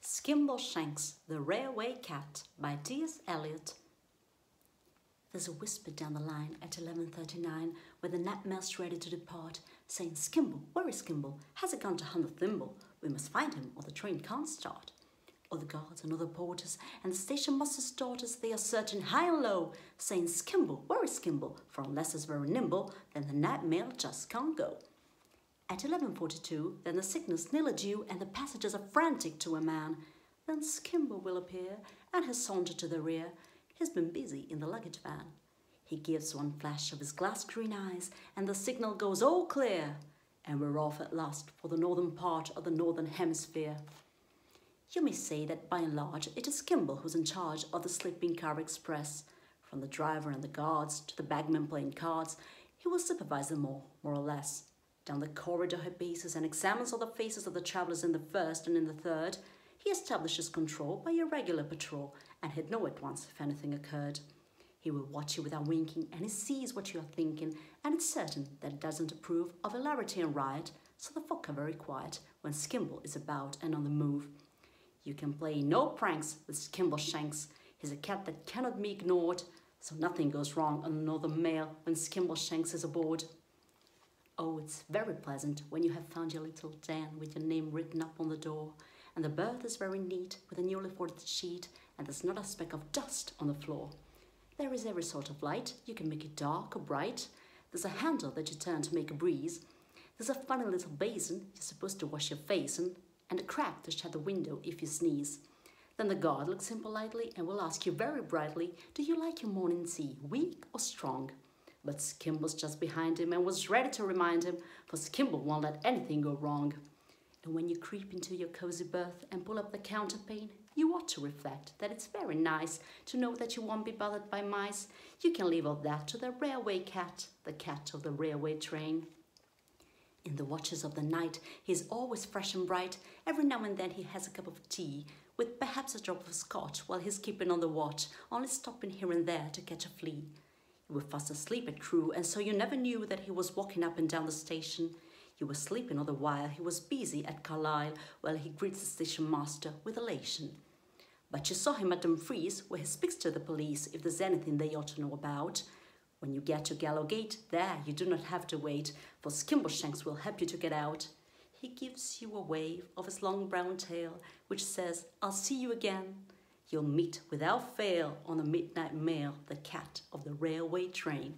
Skimbleshanks, the Railway Cat by T.S. Eliot. There's a whisper down the line at 11:39 when the gnatmail's ready to depart, saying, "Skimble, where is Skimble? Has he gone to hunt the thimble? We must find him or the train can't start." All the guards and other porters and the station master's daughters, they are searching high and low, saying, "Skimble, where is Skimble? For unless he's very nimble, then the gnatmail just can't go." At 11:42, then the signal's nearly due and the passengers are frantic to a man. Then Skimble will appear and he'll saunter to the rear. He's been busy in the luggage van. He gives one flash of his glass green eyes and the signal goes all clear. And we're off at last for the northern part of the northern hemisphere. You may say that by and large it is Skimble who's in charge of the sleeping car express. From the driver and the guards to the bagman playing cards, he will supervise them all, more or less. Down the corridor he paces and examines all the faces of the travellers in the first and in the third. He establishes control by a regular patrol, and he'd know at once if anything occurred. He will watch you without winking, and he sees what you are thinking, and it's certain that he doesn't approve of hilarity and riot, so the folk are very quiet when Skimble is about and on the move. You can play no pranks with Skimbleshanks. He's a cat that cannot be ignored, so nothing goes wrong on the northern mail when Skimbleshanks is aboard. Oh, it's very pleasant when you have found your little den with your name written up on the door, and the berth is very neat with a newly folded sheet, and there's not a speck of dust on the floor. There is every sort of light. You can make it dark or bright. There's a handle that you turn to make a breeze. There's a funny little basin you're supposed to wash your face in, and a crack to shut the window if you sneeze. Then the guard looks in politely and will ask you very brightly, "Do you like your morning tea, weak or strong?" But Skimble's just behind him and was ready to remind him, for Skimble won't let anything go wrong. And when you creep into your cozy berth and pull up the counterpane, you ought to reflect that it's very nice to know that you won't be bothered by mice. You can leave all that to the railway cat, the cat of the railway train. In the watches of the night, he is always fresh and bright. Every now and then he has a cup of tea, with perhaps a drop of scotch while he's keeping on the watch, only stopping here and there to catch a flea. You were fast asleep at Crewe, and so you never knew that he was walking up and down the station. You were sleeping all the while he was busy at Carlisle, while he greets the station master with elation. But you saw him at Dumfries, where he speaks to the police if there's anything they ought to know about. When you get to Gallowgate, there you do not have to wait, for Skimbleshanks will help you to get out. He gives you a wave of his long brown tail, which says, "I'll see you again." You'll meet without fail on the midnight mail the cat of the railway train.